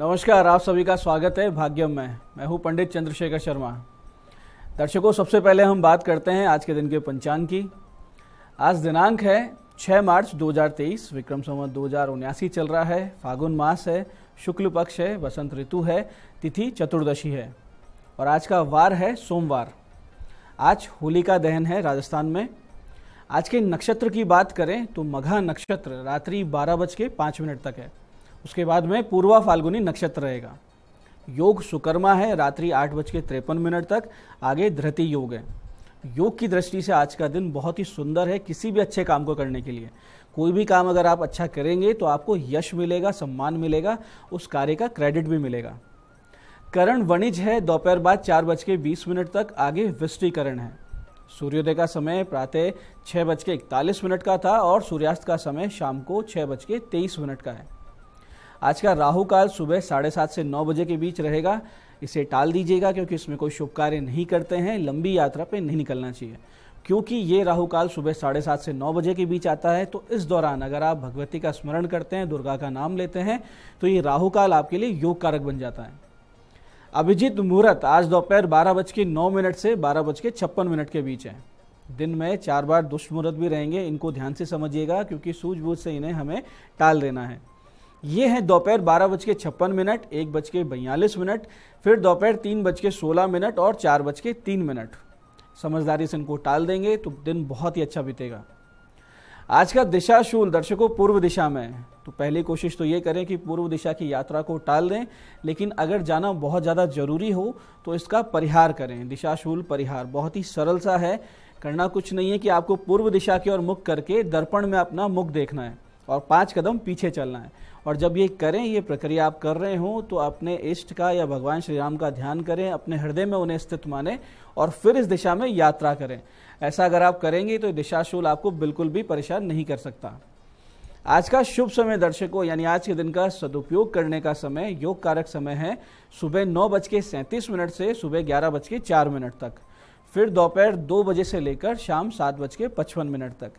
नमस्कार, आप सभी का स्वागत है भाग्यम में। मैं हूं पंडित चंद्रशेखर शर्मा। दर्शकों, सबसे पहले हम बात करते हैं आज के दिन के पंचांग की। आज दिनांक है 6 मार्च 2023, विक्रम संवत 2079 चल रहा है। फागुन मास है, शुक्ल पक्ष है, बसंत ऋतु है, तिथि चतुर्दशी है और आज का वार है सोमवार। आज होलिका दहन है राजस्थान में। आज के नक्षत्र की बात करें तो मघा नक्षत्र रात्रि 12:05 तक है। उसके बाद में पूर्वा फाल्गुनी नक्षत्र रहेगा। योग सुकर्मा है रात्रि 8:53 तक। आगे धृति योग है। योग की दृष्टि से आज का दिन बहुत ही सुंदर है किसी भी अच्छे काम को करने के लिए। कोई भी काम अगर आप अच्छा करेंगे तो आपको यश मिलेगा, सम्मान मिलेगा, उस कार्य का क्रेडिट भी मिलेगा। करण वणिज है दोपहर बाद 4:20 तक। आगे विष्टिकरण है। सूर्योदय का समय प्रातः 6:41 का था और सूर्यास्त का समय शाम को 6:23 का है। आज का राहु काल सुबह 7:30 से 9 बजे के बीच रहेगा। इसे टाल दीजिएगा क्योंकि इसमें कोई शुभ कार्य नहीं करते हैं। लंबी यात्रा पे नहीं निकलना चाहिए क्योंकि ये राहु काल सुबह 7:30 से 9 बजे के बीच आता है। तो इस दौरान अगर आप भगवती का स्मरण करते हैं, दुर्गा का नाम लेते हैं, तो ये राहु काल आपके लिए योग कारक बन जाता है। अभिजीत मुहूर्त आज दोपहर 12:09 से 12:56 के बीच है। दिन में 4 बार दुष्ट मुहूर्त भी रहेंगे, इनको ध्यान से समझिएगा क्योंकि सूझबूझ से इन्हें हमें टाल देना है। ये है दोपहर 12:56, 1:42, फिर दोपहर 3:16 और 4:03। समझदारी से इनको टाल देंगे तो दिन बहुत ही अच्छा बीतेगा। आज का दिशाशूल दर्शकों पूर्व दिशा में है, तो पहली कोशिश तो ये करें कि पूर्व दिशा की यात्रा को टाल दें, लेकिन अगर जाना बहुत ज़्यादा जरूरी हो तो इसका परिहार करें। दिशाशूल परिहार बहुत ही सरल सा है। करना कुछ नहीं है कि आपको पूर्व दिशा की ओर मुख करके दर्पण में अपना मुख देखना है और 5 कदम पीछे चलना है। और जब ये करें, ये प्रक्रिया आप कर रहे हो, तो अपने इष्ट का या भगवान श्री राम का ध्यान करें, अपने हृदय में उन्हें स्थित माने और फिर इस दिशा में यात्रा करें। ऐसा अगर आप करेंगे तो दिशाशूल आपको बिल्कुल भी परेशान नहीं कर सकता। आज का शुभ समय दर्शकों, यानी आज के दिन का सदुपयोग करने का समय, योग कारक समय है सुबह 9:37 से सुबह 11:04 तक, फिर दोपहर 2 बजे से लेकर शाम 7:55 तक।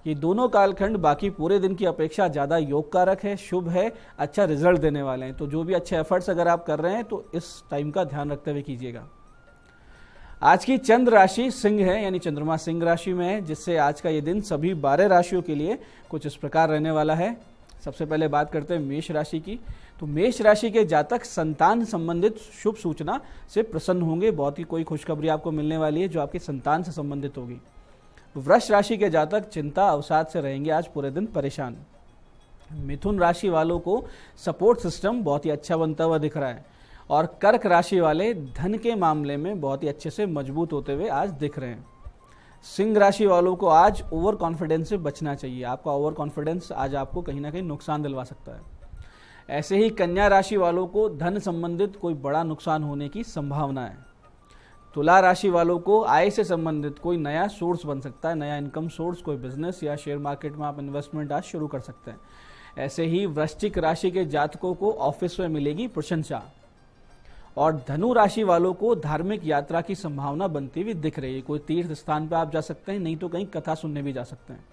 ये दोनों कालखंड बाकी पूरे दिन की अपेक्षा ज़्यादा योग कारक है, शुभ है, अच्छा रिजल्ट देने वाले हैं। तो जो भी अच्छे एफर्ट्स अगर आप कर रहे हैं तो इस टाइम का ध्यान रखते हुए कीजिएगा। आज की चंद्र राशि सिंह है, यानी चंद्रमा सिंह राशि में है, जिससे आज का ये दिन सभी 12 राशियों के लिए कुछ इस प्रकार रहने वाला है। सबसे पहले बात करते हैं मेष राशि की। तो मेष राशि के जातक संतान संबंधित शुभ सूचना से प्रसन्न होंगे। बहुत ही कोई खुशखबरी आपको मिलने वाली है जो आपकी संतान से संबंधित होगी। वृष राशि के जातक चिंता अवसाद से रहेंगे आज पूरे दिन परेशान। मिथुन राशि वालों को सपोर्ट सिस्टम बहुत ही अच्छा बनता हुआ दिख रहा है और कर्क राशि वाले धन के मामले में बहुत ही अच्छे से मजबूत होते हुए आज दिख रहे हैं। सिंह राशि वालों को आज ओवर कॉन्फिडेंस से बचना चाहिए। आपका ओवर कॉन्फिडेंस आज आपको कहीं ना कहीं नुकसान दिलवा सकता है। ऐसे ही कन्या राशि वालों को धन संबंधित कोई बड़ा नुकसान होने की संभावना है। तुला राशि वालों को आय से संबंधित कोई नया सोर्स बन सकता है, नया इनकम सोर्स, कोई बिजनेस या शेयर मार्केट में आप इन्वेस्टमेंट आज शुरू कर सकते हैं। ऐसे ही वृश्चिक राशि के जातकों को ऑफिस में मिलेगी प्रशंसा और धनु राशि वालों को धार्मिक यात्रा की संभावना बनती हुई दिख रही है। कोई तीर्थ स्थान पर आप जा सकते हैं, नहीं तो कहीं कथा सुनने भी जा सकते हैं।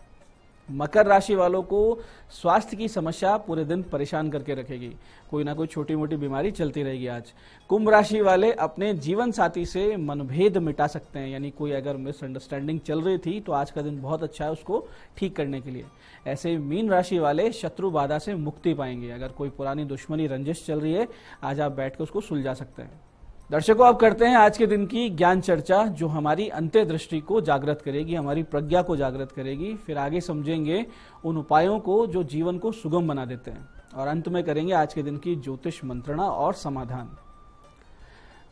मकर राशि वालों को स्वास्थ्य की समस्या पूरे दिन परेशान करके रखेगी। कोई ना कोई छोटी मोटी बीमारी चलती रहेगी आज। कुंभ राशि वाले अपने जीवन साथी से मनभेद मिटा सकते हैं, यानी कोई अगर मिसअंडरस्टैंडिंग चल रही थी तो आज का दिन बहुत अच्छा है उसको ठीक करने के लिए। ऐसे मीन राशि वाले शत्रु बाधा से मुक्ति पाएंगे। अगर कोई पुरानी दुश्मनी रंजिश चल रही है, आज आप बैठ कर उसको सुलझा सकते हैं। दर्शकों, अब करते हैं आज के दिन की ज्ञान चर्चा जो हमारी अंतर्दृष्टि को जागृत करेगी, हमारी प्रज्ञा को जागृत करेगी। फिर आगे समझेंगे उन उपायों को जो जीवन को सुगम बना देते हैं और अंत में करेंगे आज के दिन की ज्योतिष मंत्रणा और समाधान।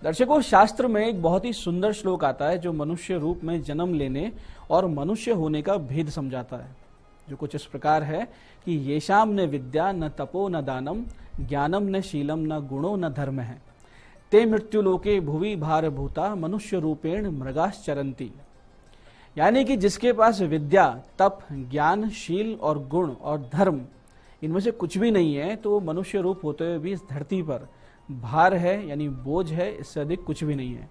दर्शकों, शास्त्र में एक बहुत ही सुंदर श्लोक आता है जो मनुष्य रूप में जन्म लेने और मनुष्य होने का भेद समझाता है, जो कुछ इस प्रकार है कि येषाम न विद्या न तपो न दानम ज्ञानम न शीलम न गुणो न धर्म है ते मृत्युलोके भुवि भार भूता मनुष्य रूपेण मृगाश्चरंती। यानी कि जिसके पास विद्या, तप, ज्ञान, शील और गुण और धर्म इनमें से कुछ भी नहीं है तो मनुष्य रूप होते हुए भी इस धरती पर भार है, यानी बोझ है, इससे अधिक कुछ भी नहीं है।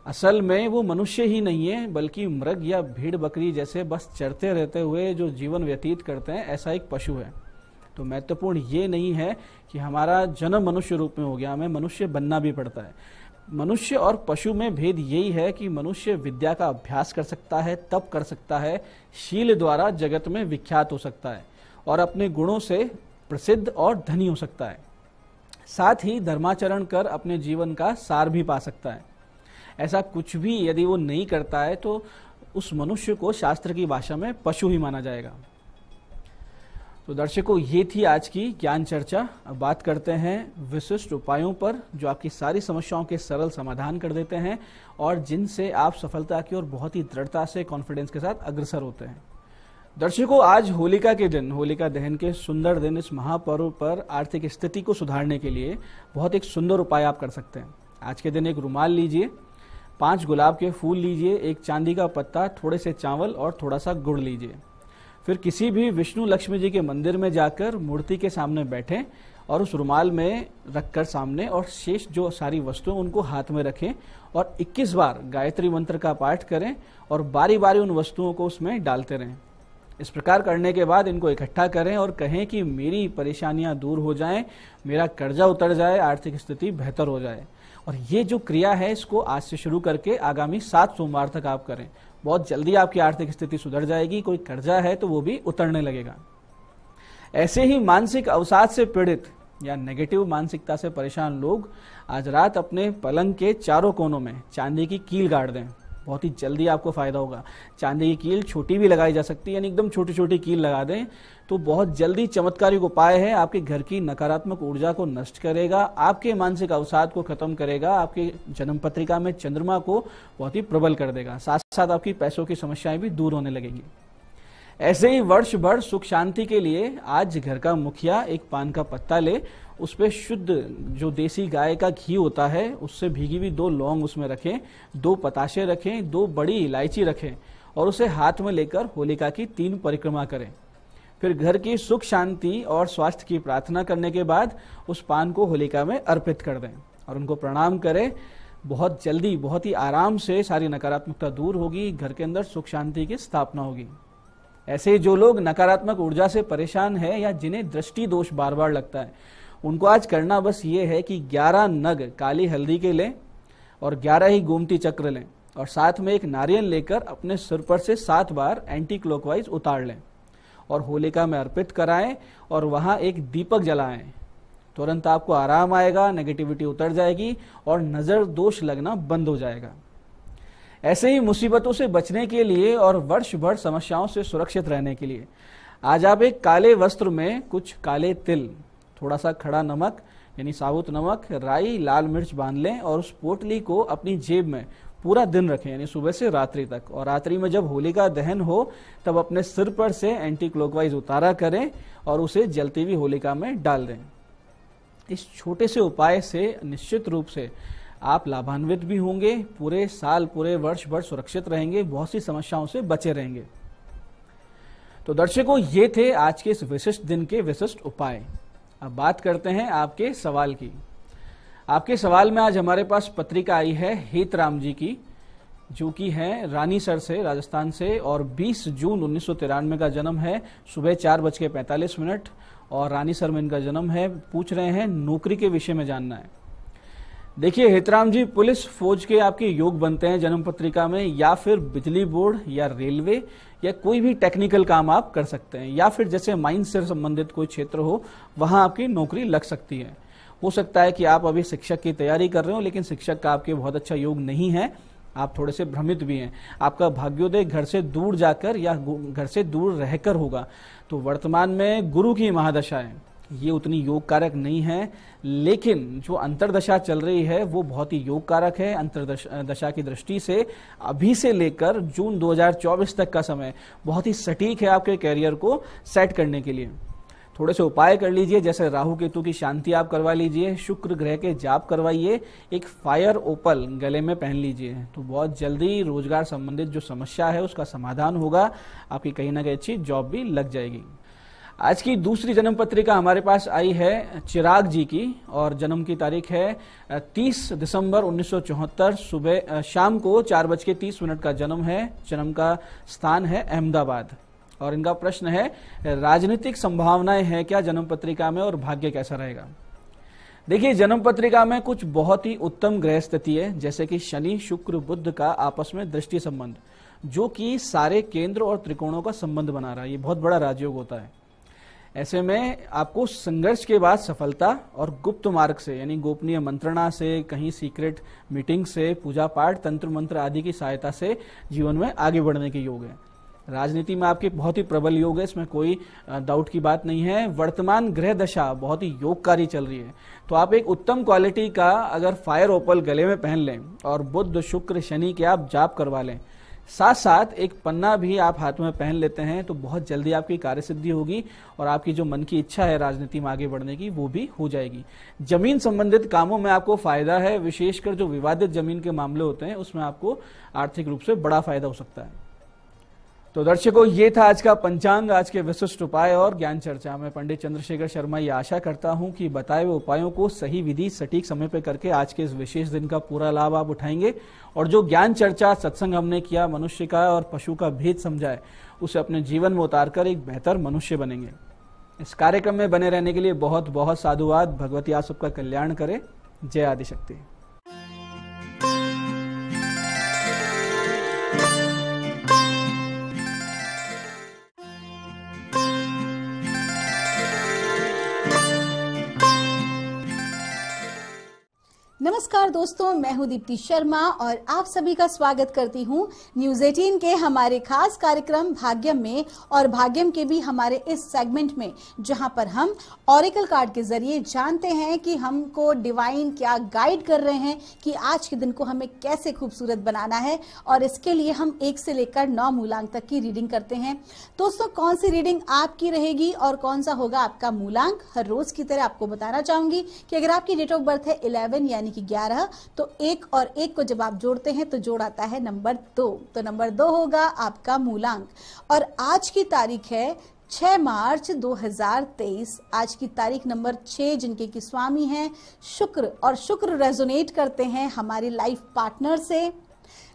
असल में वो मनुष्य ही नहीं है बल्कि मृग या भेड़ बकरी जैसे बस चरते रहते हुए जो जीवन व्यतीत करते हैं, ऐसा एक पशु है। तो महत्वपूर्ण ये नहीं है कि हमारा जन्म मनुष्य रूप में हो गया, हमें मनुष्य बनना भी पड़ता है। मनुष्य और पशु में भेद यही है कि मनुष्य विद्या का अभ्यास कर सकता है, तप कर सकता है, शील द्वारा जगत में विख्यात हो सकता है और अपने गुणों से प्रसिद्ध और धनी हो सकता है। साथ ही धर्माचरण कर अपने जीवन का सार भी पा सकता है। ऐसा कुछ भी यदि वो नहीं करता है तो उस मनुष्य को शास्त्र की भाषा में पशु ही माना जाएगा। तो दर्शकों, ये थी आज की ज्ञान चर्चा। अब बात करते हैं विशिष्ट उपायों पर जो आपकी सारी समस्याओं के सरल समाधान कर देते हैं और जिनसे आप सफलता की ओर बहुत ही दृढ़ता से, कॉन्फिडेंस के साथ अग्रसर होते हैं। दर्शकों, आज होलिका के दिन, होलिका दहन के सुंदर दिन, इस महापर्व पर आर्थिक स्थिति को सुधारने के लिए बहुत एक सुंदर उपाय आप कर सकते हैं। आज के दिन एक रुमाल लीजिए, 5 गुलाब के फूल लीजिए, एक चांदी का पत्ता, थोड़े से चावल और थोड़ा सा गुड़ लीजिए। फिर किसी भी विष्णु लक्ष्मी जी के मंदिर में जाकर मूर्ति के सामने बैठें और उस रुमाल में रखकर सामने और शेष जो सारी वस्तुएं उनको हाथ में रखें और 21 बार गायत्री मंत्र का पाठ करें और बारी बारी उन वस्तुओं को उसमें डालते रहें। इस प्रकार करने के बाद इनको इकट्ठा करें और कहें कि मेरी परेशानियां दूर हो जाएं, मेरा कर्जा उतर जाए, आर्थिक स्थिति बेहतर हो जाए। और ये जो क्रिया है इसको आज से शुरू करके आगामी 7 सोमवार तक आप करें। बहुत जल्दी आपकी आर्थिक स्थिति सुधर जाएगी, कोई कर्जा है तो वो भी उतरने लगेगा। ऐसे ही मानसिक अवसाद से पीड़ित या नेगेटिव मानसिकता से परेशान लोग आज रात अपने पलंग के चारों कोनों में चांदी की कील गाड़ दें। बहुत ही जल्दी आपको फायदा होगा। चांदी की कील छोटी भी लगाई जा सकती है, यानी एकदम छोटी छोटी कील लगा दें तो बहुत जल्दी चमत्कारिक उपाय है। आपके घर की नकारात्मक ऊर्जा को नष्ट करेगा, आपके मानसिक अवसाद को खत्म करेगा, आपके जन्म पत्रिका में चंद्रमा को बहुत ही प्रबल कर देगा। साथ साथ आपकी पैसों की समस्याएं भी दूर होने लगेंगी। ऐसे ही वर्ष भर सुख शांति के लिए आज घर का मुखिया एक पान का पत्ता ले, उस पे शुद्ध जो देसी गाय का घी होता है उससे भीगी हुई 2 लौंग उसमें रखें, 2 पताशे रखें, 2 बड़ी इलायची रखें और उसे हाथ में लेकर होलिका की 3 परिक्रमा करें। फिर घर की सुख शांति और स्वास्थ्य की प्रार्थना करने के बाद उस पान को होलिका में अर्पित कर दें और उनको प्रणाम करें। बहुत जल्दी, बहुत ही आराम से सारी नकारात्मकता दूर होगी, घर के अंदर सुख शांति की स्थापना होगी। ऐसे जो लोग नकारात्मक ऊर्जा से परेशान है या जिन्हें दृष्टि दोष बार बार लगता है, उनको आज करना बस ये है कि 11 नग काली हल्दी के लें और 11 ही गोमती चक्र लें और साथ में एक नारियल लेकर अपने सिर पर से 7 बार एंटी क्लॉकवाइज उतार लें और होलिका में अर्पित कराएं और वहां एक दीपक जलाएं। तुरंत आपको आराम आएगा, नेगेटिविटी उतर जाएगी और नजर दोष लगना बंद हो जाएगा। ऐसे ही मुसीबतों से बचने के लिए और वर्ष भर समस्याओं से सुरक्षित रहने के लिए आज आप एक काले वस्त्र में कुछ काले तिल, थोड़ा सा खड़ा नमक यानी साबुत नमक, राई, लाल मिर्च बांध लें और उस पोटली को अपनी जेब में पूरा दिन रखें, यानी सुबह से रात्रि तक। और रात्रि में जब होलिका दहन हो तब अपने सिर पर से एंटी क्लॉकवाइज उतारा करें और उसे जलती हुई होलिका में डाल दें। इस छोटे से उपाय से निश्चित रूप से आप लाभान्वित भी होंगे, पूरे साल, पूरे वर्ष भर सुरक्षित रहेंगे, बहुत सी समस्याओं से बचे रहेंगे। तो दर्शकों, ये थे आज के इस विशिष्ट दिन के विशिष्ट उपाय। अब बात करते हैं आपके सवाल की। आपके सवाल में आज हमारे पास पत्रिका आई है हेतराम जी की, जो कि है रानीसर से, राजस्थान से, और 20 जून 1993 का जन्म है, सुबह 4:45 और रानीसर में इनका जन्म है। पूछ रहे हैं नौकरी के विषय में जानना है। देखिए हेतराम जी, पुलिस फौज के आपके योग बनते हैं जन्म पत्रिका में, या फिर बिजली बोर्ड या रेलवे या कोई भी टेक्निकल काम आप कर सकते हैं, या फिर जैसे माइंस से संबंधित कोई क्षेत्र हो वहां आपकी नौकरी लग सकती है। हो सकता है कि आप अभी शिक्षक की तैयारी कर रहे हो लेकिन शिक्षक का आपके बहुत अच्छा योग नहीं है, आप थोड़े से भ्रमित भी हैं। आपका भाग्योदय घर से दूर जाकर या घर से दूर रहकर होगा। तो वर्तमान में गुरु की महादशा है, ये उतनी योग कारक नहीं है, लेकिन जो अंतरदशा चल रही है वो बहुत ही योग कारक है। अंतरदशा की दृष्टि से अभी से लेकर जून 2024 तक का समय बहुत ही सटीक है आपके कैरियर को सेट करने के लिए। थोड़े से उपाय कर लीजिए, जैसे राहु केतु की शांति आप करवा लीजिए, शुक्र ग्रह के जाप करवाइए, एक फायर ओपल गले में पहन लीजिए, तो बहुत जल्दी रोजगार संबंधित जो समस्या है उसका समाधान होगा, आपकी कहीं ना कहीं अच्छी जॉब भी लग जाएगी। आज की दूसरी जन्म पत्रिका हमारे पास आई है चिराग जी की, और जन्म की तारीख है 30 दिसंबर 1974, सुबह शाम को 4:30 का जन्म है। जन्म का स्थान है अहमदाबाद। और इनका प्रश्न है, राजनीतिक संभावनाएं हैं क्या जन्म पत्रिका में और भाग्य कैसा रहेगा। देखिए, जन्म पत्रिका में कुछ बहुत ही उत्तम ग्रह स्थिति है, जैसे कि शनि शुक्र बुध का आपस में दृष्टि संबंध, जो कि सारे केंद्र और त्रिकोणों का संबंध बना रहा है। ये बहुत बड़ा राजयोग होता है। ऐसे में आपको संघर्ष के बाद सफलता और गुप्त मार्ग से, यानी गोपनीय मंत्रणा से, कहीं सीक्रेट मीटिंग से, पूजा पाठ तंत्र मंत्र आदि की सहायता से जीवन में आगे बढ़ने के योग है। राजनीति में आपके बहुत ही प्रबल योग है, इसमें कोई डाउट की बात नहीं है। वर्तमान ग्रह दशा बहुत ही योगकारी चल रही है, तो आप एक उत्तम क्वालिटी का अगर फायर ओपल गले में पहन लें और बुध शुक्र शनि के आप जाप करवा लें, साथ साथ एक पन्ना भी आप हाथ में पहन लेते हैं, तो बहुत जल्दी आपकी कार्य सिद्धि होगी और आपकी जो मन की इच्छा है राजनीति में आगे बढ़ने की, वो भी हो जाएगी। जमीन संबंधित कामों में आपको फायदा है, विशेषकर जो विवादित जमीन के मामले होते हैं उसमें आपको आर्थिक रूप से बड़ा फायदा हो सकता है। तो दर्शकों, ये था आज का पंचांग, आज के विशिष्ट उपाय और ज्ञान चर्चा। मैं पंडित चंद्रशेखर शर्मा ये आशा करता हूं कि बताए हुए उपायों को सही विधि सटीक समय पर करके आज के इस विशेष दिन का पूरा लाभ आप उठाएंगे और जो ज्ञान चर्चा सत्संग हमने किया, मनुष्य का और पशु का भेद समझाए, उसे अपने जीवन में उतारकर एक बेहतर मनुष्य बनेंगे। इस कार्यक्रम में बने रहने के लिए बहुत बहुत साधुवाद। भगवती आप सबका कल्याण करे। जय आदिशक्ति। नमस्कार दोस्तों, मैं हूं दीप्ति शर्मा और आप सभी का स्वागत करती हूं न्यूज 18 के हमारे खास कार्यक्रम भाग्यम में, और भाग्यम के भी हमारे इस सेगमेंट में, जहां पर हम ऑरेकल कार्ड के जरिए जानते हैं कि हमको डिवाइन क्या गाइड कर रहे हैं कि आज के दिन को हमें कैसे खूबसूरत बनाना है। और इसके लिए हम 1 से लेकर 9 मूलांक तक की रीडिंग करते हैं। दोस्तों, कौन सी रीडिंग आपकी रहेगी और कौन सा होगा आपका मूलांक, हर रोज की तरह आपको बताना चाहूंगी कि अगर आपकी डेट ऑफ बर्थ है 11 यानी कि 11, तो 1 और 1 को जब आप जोड़ते हैं तो जोड़ आता है नंबर 2। तो नंबर 2 होगा आपका मूलांक। और आज की तारीख है 6 मार्च 2023। आज की तारीख नंबर 6, जिनके की स्वामी हैं शुक्र, और शुक्र रेजोनेट करते हैं हमारी लाइफ पार्टनर से,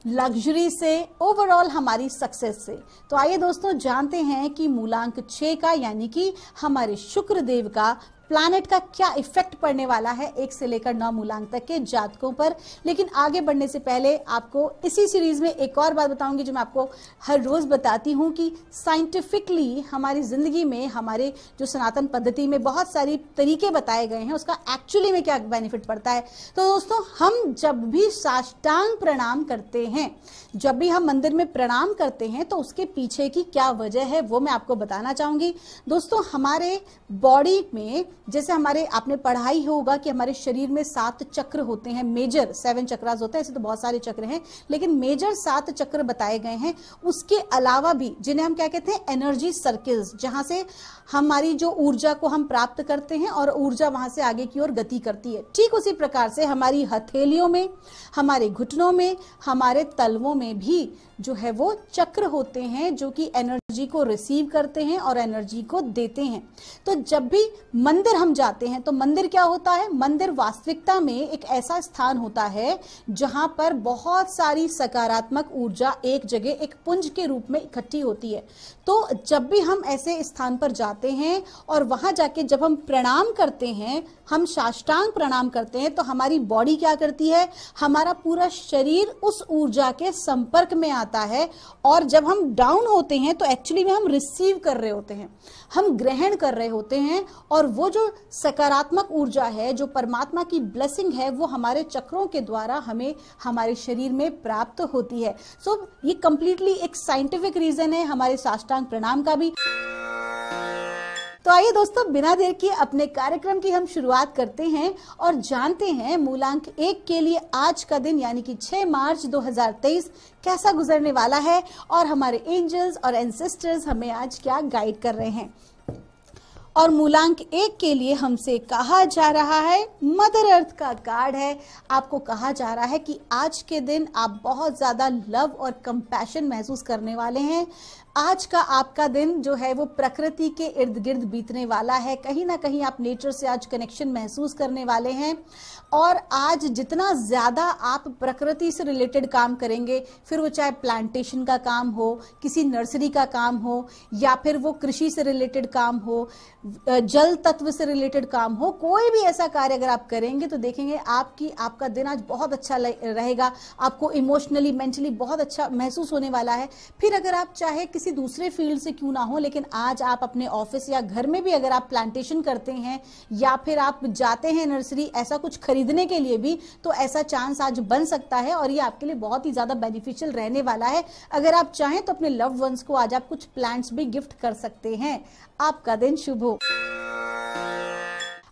लग्जरी से, ओवरऑल हमारी सक्सेस से। तो आइए दोस्तों जानते हैं कि मूलांक 6 का, यानी कि हमारे शुक्र देव का प्लैनेट का क्या इफेक्ट पड़ने वाला है 1 से लेकर 9 मूलांक तक के जातकों पर। लेकिन आगे बढ़ने से पहले आपको इसी सीरीज में एक और बात बताऊंगी जो मैं आपको हर रोज बताती हूं कि साइंटिफिकली हमारी जिंदगी में, हमारे जो सनातन पद्धति में बहुत सारी तरीके बताए गए हैं, उसका एक्चुअली में क्या बेनिफिट पड़ता है। तो दोस्तों, हम जब भी साष्टांग प्रणाम करते हैं, जब भी हम मंदिर में प्रणाम करते हैं, तो उसके पीछे की क्या वजह है वो मैं आपको बताना चाहूंगी। दोस्तों, हमारे बॉडी में, जैसे हमारे आपने पढ़ा ही होगा कि हमारे शरीर में 7 चक्र होते हैं, मेजर 7 चक्रास होते हैं। ऐसे तो बहुत सारे चक्र हैं, लेकिन मेजर 7 चक्र बताए गए हैं। उसके अलावा भी, जिन्हें हम क्या कहते हैं, एनर्जी सर्किल्स, जहां से हमारी जो ऊर्जा को हम प्राप्त करते हैं और ऊर्जा वहां से आगे की ओर गति करती है। ठीक उसी प्रकार से हमारी हथेलियों में, हमारे घुटनों में, हमारे तलवों में भी जो है वो चक्र होते हैं, जो कि एनर्जी को रिसीव करते हैं और एनर्जी को देते हैं। तो जब भी मंदिर हम जाते हैं, तो मंदिर क्या होता है, मंदिर वास्तविकता में एक ऐसा स्थान होता है जहां पर बहुत सारी सकारात्मक ऊर्जा एक जगह एक पुंज के रूप में इकट्ठी होती है। तो जब भी हम ऐसे स्थान पर जाते हैं और वहां जाके जब हम प्रणाम करते हैं, हम साष्टांग प्रणाम करते हैं, तो हमारी बॉडी क्या करती है, हमारा पूरा शरीर उस ऊर्जा के संपर्क में आता है। और जब हम डाउन होते हैं तो एक्चुअली में हम रिसीव कर रहे होते हैं, हम ग्रहण कर रहे होते हैं, और वो जो सकारात्मक ऊर्जा है, जो परमात्मा की ब्लेसिंग है, वो हमारे चक्रों के द्वारा हमें हमारे शरीर में प्राप्त होती है। सो ये कंप्लीटली एक साइंटिफिक रीजन है हमारे साष्टांग प्रणाम का भी। तो आइए दोस्तों, बिना देर किए अपने कार्यक्रम की हम शुरुआत करते हैं और जानते हैं मूलांक 1 के लिए आज का दिन, यानी कि 6 मार्च 2023 कैसा गुजरने वाला है और हमारे एंजल्स और एंसेस्टर्स हमें आज क्या गाइड कर रहे हैं। और मूलांक 1 के लिए हमसे कहा जा रहा है, मदर अर्थ का कार्ड है। आपको कहा जा रहा है कि आज के दिन आप बहुत ज्यादा लव और कंपैशन महसूस करने वाले हैं। आज का आपका दिन जो है वो प्रकृति के इर्द गिर्द बीतने वाला है। कहीं ना कहीं आप नेचर से आज कनेक्शन महसूस करने वाले हैं और आज जितना ज्यादा आप प्रकृति से रिलेटेड काम करेंगे, फिर वो चाहे प्लांटेशन का काम हो, किसी नर्सरी का काम हो, या फिर वो कृषि से रिलेटेड काम हो, जल तत्व से रिलेटेड काम हो, कोई भी ऐसा कार्य अगर आप करेंगे तो देखेंगे आपका दिन आज बहुत अच्छा रहेगा। आपको इमोशनली, मेंटली बहुत अच्छा महसूस होने वाला है। फिर अगर आप चाहे किसी दूसरे फील्ड से क्यों ना हो, लेकिन आज आप अपने ऑफिस या घर में भी अगर आप प्लांटेशन करते हैं या फिर आप जाते हैं नर्सरी ऐसा कुछ खरीदने के लिए भी, तो ऐसा चांस आज बन सकता है और ये आपके लिए बहुत ही ज्यादा बेनिफिशियल रहने वाला है। अगर आप चाहें तो अपने लव्ड वंस को आज आप कुछ प्लांट्स भी गिफ्ट कर सकते हैं। आपका दिन शुभ हो।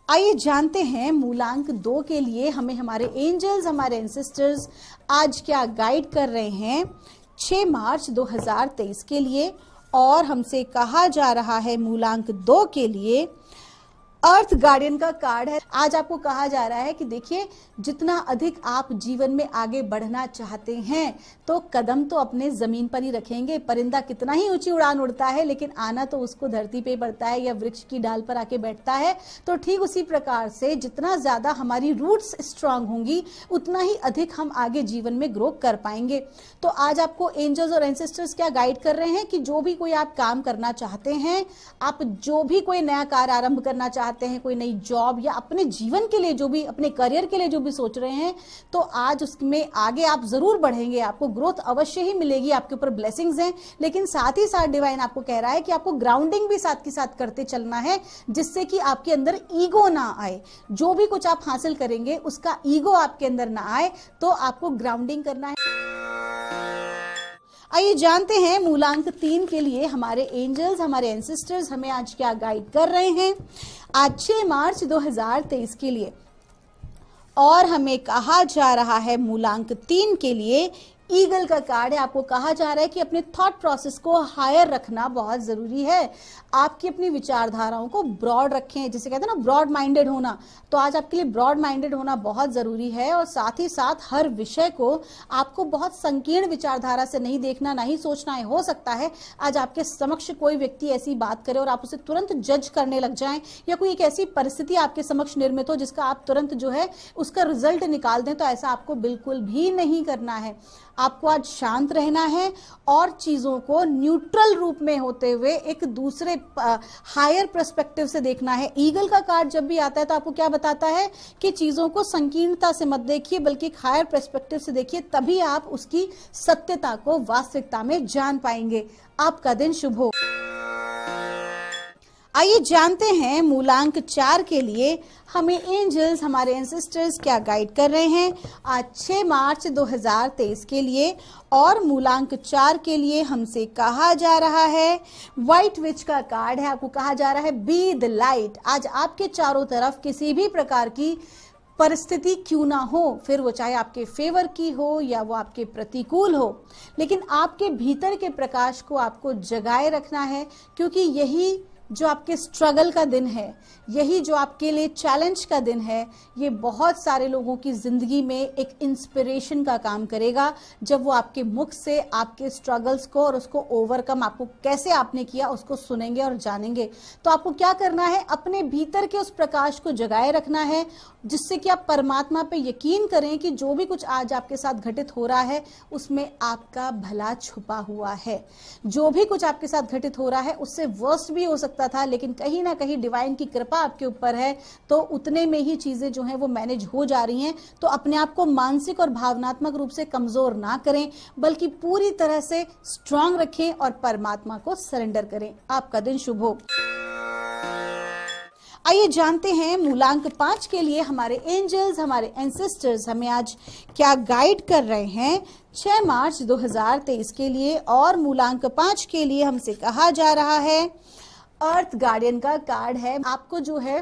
आइए जानते हैं मूलांक 2 के लिए हमें हमारे एंजल्स, हमारे एंसेस्टर्स आज क्या गाइड कर रहे हैं 6 मार्च 2023 के लिए। और हमसे कहा जा रहा है मूलांक 2 के लिए अर्थ गार्डियन का कार्ड है। आज आपको कहा जा रहा है कि देखिए, जितना अधिक आप जीवन में आगे बढ़ना चाहते हैं तो कदम तो अपने जमीन पर ही रखेंगे। परिंदा कितना ही ऊंची उड़ान उड़ता है लेकिन आना तो उसको धरती पे पड़ता है या वृक्ष की डाल पर आके बैठता है। तो ठीक उसी प्रकार से जितना ज्यादा हमारी रूट्स स्ट्रांग होंगी उतना ही अधिक हम आगे जीवन में ग्रो कर पाएंगे। तो आज आपको एंजल्स और एंसेस्टर्स क्या गाइड कर रहे हैं कि जो भी कोई आप काम करना चाहते हैं, आप जो भी कोई नया कार्य आरंभ करना चाहते हैं, कोई नई जॉब या अपने जीवन के लिए जो भी, अपने करियर के लिए जो भी सोच रहे हैं, तो आज उसमें आगे आप जरूर बढ़ेंगे। आपको ग्रोथ अवश्य ही मिलेगी, आपके ऊपर ब्लेसिंग्स हैं। लेकिन साथ ही साथ डिवाइन आपको कह रहा है कि आपको ग्राउंडिंग भी साथ के साथ करते चलना है, जिससे कि आपके अंदर ईगो ना आए। जो भी कुछ आप हासिल करेंगे उसका ईगो आपके अंदर ना आए, तो आपको ग्राउंडिंग करना है। आइए जानते हैं मूलांक 3 के लिए हमारे एंजल्स, हमारे एंसेस्टर्स हमें आज क्या गाइड कर रहे हैं आज 6 मार्च 2023 के लिए। और हमें कहा जा रहा है मूलांक 3 के लिए ईगल का कार्ड है। आपको कहा जा रहा है कि अपने थॉट प्रोसेस को हायर रखना बहुत जरूरी है। आपकी अपनी विचारधाराओं को ब्रॉड रखें, जिसे कहते हैं ना ब्रॉड माइंडेड होना। तो आज आपके लिए ब्रॉड माइंडेड होना बहुत जरूरी है और साथ ही साथ हर विषय को आपको बहुत संकीर्ण विचारधारा से नहीं देखना, नहीं सोचना है। हो सकता है आज आपके समक्ष कोई व्यक्ति ऐसी बात करे और आप उसे तुरंत जज करने लग जाएं, या कोई एक ऐसी परिस्थिति आपके समक्ष निर्मित हो जिसका आप तुरंत जो है उसका रिजल्ट निकाल दें। तो ऐसा आपको बिल्कुल भी नहीं करना है। आपको आज शांत रहना है और चीजों को न्यूट्रल रूप में होते हुए एक दूसरे हायर पर्सपेक्टिव से देखना है। ईगल का कार्ड जब भी आता है तो आपको क्या बताता है कि चीजों को संकीर्णता से मत देखिए बल्कि एक हायर पर्सपेक्टिव से देखिए, तभी आप उसकी सत्यता को वास्तविकता में जान पाएंगे। आपका दिन शुभ हो। आइए जानते हैं मूलांक 4 के लिए हमें एंजल्स, हमारे एंसेस्टर्स क्या गाइड कर रहे हैं आज 6 मार्च 2023 के लिए। और मूलांक 4 के लिए हमसे कहा जा रहा है व्हाइट विच का कार्ड है। आपको कहा जा रहा है बी द लाइट। आज आपके चारों तरफ किसी भी प्रकार की परिस्थिति क्यों ना हो, फिर वो चाहे आपके फेवर की हो या वो आपके प्रतिकूल हो, लेकिन आपके भीतर के प्रकाश को आपको जगाए रखना है, क्योंकि यही जो आपके स्ट्रगल का दिन है, यही जो आपके लिए चैलेंज का दिन है, ये बहुत सारे लोगों की जिंदगी में एक इंस्पिरेशन का काम करेगा जब वो आपके मुख से आपके स्ट्रगल्स को और उसको ओवरकम आपको कैसे आपने किया उसको सुनेंगे और जानेंगे। तो आपको क्या करना है, अपने भीतर के उस प्रकाश को जगाए रखना है, जिससे कि आप परमात्मा पे यकीन करें कि जो भी कुछ आज आपके साथ घटित हो रहा है उसमें आपका भला छुपा हुआ है। जो भी कुछ आपके साथ घटित हो रहा है उससे वर्स्ट भी हो सकता था, लेकिन कहीं ना कहीं डिवाइन की कृपा आपके ऊपर है, तो उतने में ही चीजें जो हैं वो मैनेज हो जा रही हैं। तो अपने आप को मानसिक और भावनात्मक रूप से कमजोर ना करें, बल्कि पूरी तरह से स्ट्रांग रखें और परमात्मा को सरेंडर करें। आपका दिन शुभ हो। आइए जानते हैं मूलांक 5 के लिए हमारे एंजल्स, हमारे एंसेस्टर्स हमें आज क्या गाइड कर रहे हैं 6 मार्च 2023 के लिए। और मूलांक 5 के लिए हमसे कहा जा रहा है अर्थ गार्डियन का कार्ड है। आपको जो है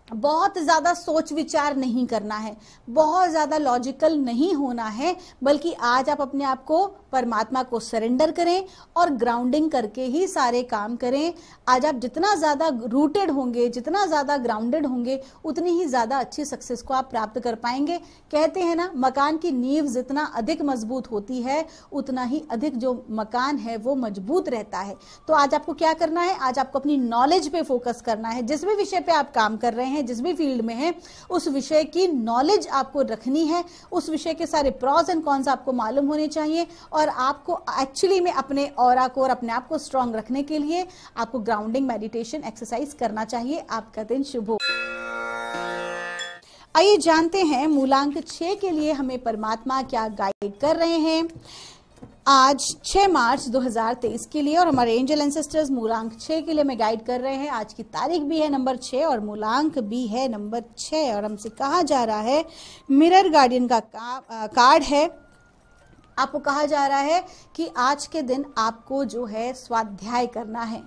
बहुत ज्यादा सोच विचार नहीं करना है, बहुत ज्यादा लॉजिकल नहीं होना है, बल्कि आज आप अपने आप को परमात्मा को सरेंडर करें और ग्राउंडिंग करके ही सारे काम करें। आज आप जितना ज्यादा रूटेड होंगे, जितना ज्यादा ग्राउंडेड होंगे, उतनी ही ज्यादा अच्छी सक्सेस को आप प्राप्त कर पाएंगे। कहते हैं ना, मकान की नींव जितना अधिक मजबूत होती है, उतना ही अधिक जो मकान है वो मजबूत रहता है। तो आज आपको क्या करना है, आज आपको अपनी नॉलेज पे फोकस करना है। जिस भी विषय पे आप काम कर रहे हैं, जिस भी फील्ड में है, उस विषय की नॉलेज आपको रखनी है। उस विषय के सारे प्रॉस एंड कॉन्स आपको मालूम होने चाहिए और आपको एक्चुअली में अपने ऑरा को और अपने आप को स्ट्रांग रखने के लिए आपको ग्राउंडिंग मेडिटेशन एक्सरसाइज करना चाहिए। आपका दिन शुभ हो। आइए जानते हैं मूलांक 6 के लिए हमें परमात्मा क्या गाइड कर रहे हैं आज 6 मार्च 2023 के लिए। और हमारे एंजल एंसेस्टर्स मूलांक 6 के लिए हमें गाइड कर रहे हैं। आज की तारीख भी है नंबर 6 और मूलांक भी है नंबर 6 और हमसे कहा जा रहा है मिरर गार्डियन का कार्ड है। आपको कहा जा रहा है कि आज के दिन आपको जो है स्वाध्याय करना है।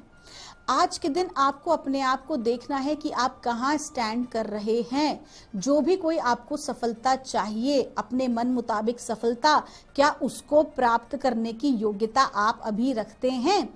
आज के दिन आपको अपने आप को देखना है कि आप कहाँ स्टैंड कर रहे हैं। जो भी कोई आपको सफलता चाहिए, अपने मन मुताबिक सफलता, क्या उसको प्राप्त करने की योग्यता आप अभी रखते हैं?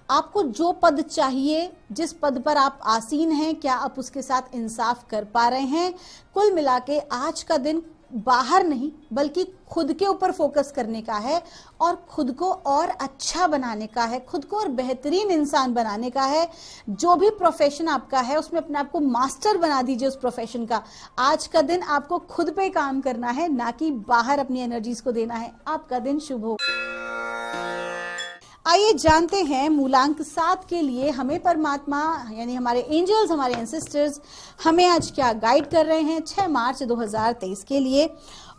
आपको जो पद चाहिए, जिस पद पर आप आसीन हैं, क्या आप उसके साथ इंसाफ कर पा रहे हैं? कुल मिला के आज का दिन बाहर नहीं बल्कि खुद के ऊपर फोकस करने का है और खुद को और अच्छा बनाने का है, खुद को और बेहतरीन इंसान बनाने का है। जो भी प्रोफेशन आपका है उसमें अपने आप को मास्टर बना दीजिए उस प्रोफेशन का। आज का दिन आपको खुद पे काम करना है, ना कि बाहर अपनी एनर्जीज को देना है। आपका दिन शुभ हो। आइए जानते हैं मूलांक 7 के लिए हमें परमात्मा यानी हमारे एंजल्स, हमारे एंसेस्टर्स हमें आज क्या गाइड कर रहे हैं 6 मार्च 2023 के लिए।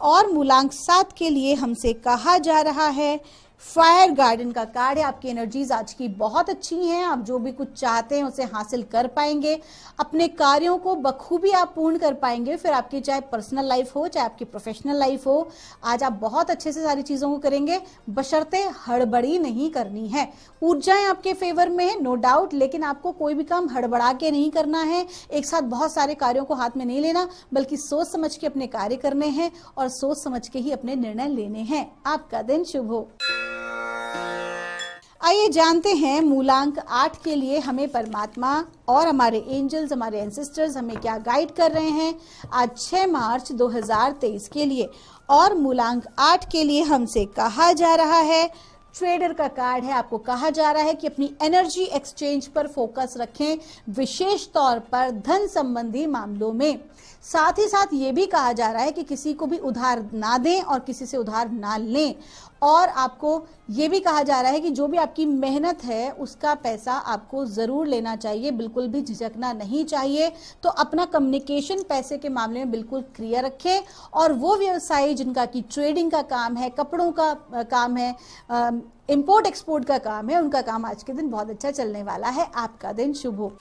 और मूलांक 7 के लिए हमसे कहा जा रहा है फायर गार्डन का कार्ड है। आपकी एनर्जीज आज की बहुत अच्छी हैं। आप जो भी कुछ चाहते हैं उसे हासिल कर पाएंगे। अपने कार्यों को बखूबी आप पूर्ण कर पाएंगे। फिर आपकी चाहे पर्सनल लाइफ हो, चाहे आपकी प्रोफेशनल लाइफ हो, आज आप बहुत अच्छे से सारी चीजों को करेंगे, बशर्ते हड़बड़ी नहीं करनी है। ऊर्जाएं आपके फेवर में है, नो डाउट, लेकिन आपको कोई भी काम हड़बड़ा के नहीं करना है। एक साथ बहुत सारे कार्यों को हाथ में नहीं लेना, बल्कि सोच समझ के अपने कार्य करने हैं और सोच समझ के ही अपने निर्णय लेने हैं। आपका दिन शुभ हो। आइए जानते हैं मूलांक 8 के लिए हमें परमात्मा और हमारे एंजल्स, हमारे एंसेस्टर्स हमें क्या गाइड कर रहे हैं आज 6 मार्च 2023 के लिए। और मूलांक 8 के लिए हमसे कहा जा रहा है ट्रेडर का कार्ड है। आपको कहा जा रहा है कि अपनी एनर्जी एक्सचेंज पर फोकस रखें, विशेष तौर पर धन संबंधी मामलों में। साथ ही साथ ये भी कहा जा रहा है कि किसी को भी उधार ना दें और किसी से उधार ना लें। और आपको ये भी कहा जा रहा है कि जो भी आपकी मेहनत है उसका पैसा आपको जरूर लेना चाहिए, बिल्कुल भी झिझकना नहीं चाहिए। तो अपना कम्युनिकेशन पैसे के मामले में बिल्कुल क्लियर रखें। और वो व्यवसायी जिनका की ट्रेडिंग का काम है, कपड़ों का काम है, इंपोर्ट एक्सपोर्ट का काम है, उनका काम आज के दिन बहुत अच्छा चलने वाला है। आपका दिन शुभ हो।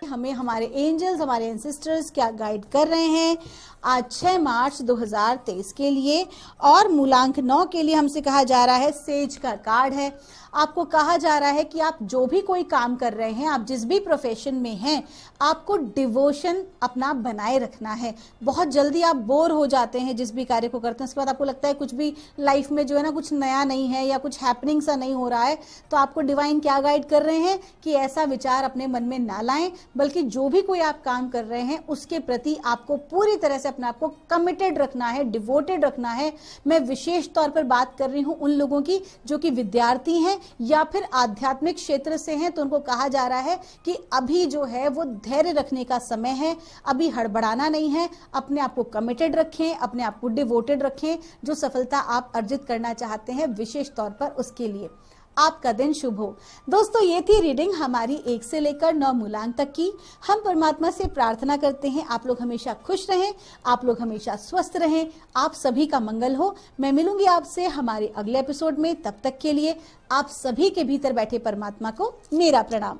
हमें हमारे एंजल्स, हमारे एंसेस्टर्स क्या गाइड कर रहे हैं आज 6 मार्च 2023 के लिए। और मूलांक 9 के लिए हमसे कहा जा रहा है सेज का कार्ड है। आपको कहा जा रहा है कि आप जो भी कोई काम कर रहे हैं, आप जिस भी प्रोफेशन में हैं, आपको डिवोशन अपना बनाए रखना है। बहुत जल्दी आप बोर हो जाते हैं जिस भी कार्य को करते हैं, उसके बाद आपको लगता है कुछ भी लाइफ में जो है ना कुछ नया नहीं है या कुछ हैपनिंग सा नहीं हो रहा है। तो आपको डिवाइन क्या गाइड कर रहे हैं कि ऐसा विचार अपने मन में ना लाएं, बल्कि जो भी कोई आप काम कर रहे हैं उसके प्रति आपको पूरी तरह से अपने आप को कमिटेड रखना है, डिवोटेड रखना है। मैं विशेष तौर पर बात कर रही हूं उन लोगों की जो कि विद्यार्थी हैं या फिर आध्यात्मिक क्षेत्र से हैं। तो उनको कहा जा रहा है कि अभी जो है वो धैर्य रखने का समय है, अभी हड़बड़ाना नहीं है। अपने आप को कमिटेड रखें, अपने आप को डिवोटेड रखें। जो सफलता आप अर्जित करना चाहते हैं विशेष तौर पर उसके लिए आपका दिन शुभ हो। दोस्तों, ये थी रीडिंग हमारी 1 से लेकर 9 मूलांक तक की। हम परमात्मा से प्रार्थना करते हैं आप लोग हमेशा खुश रहें, आप लोग हमेशा स्वस्थ रहें, आप सभी का मंगल हो। मैं मिलूंगी आपसे हमारे अगले एपिसोड में। तब तक के लिए आप सभी के भीतर बैठे परमात्मा को मेरा प्रणाम।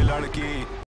लड़की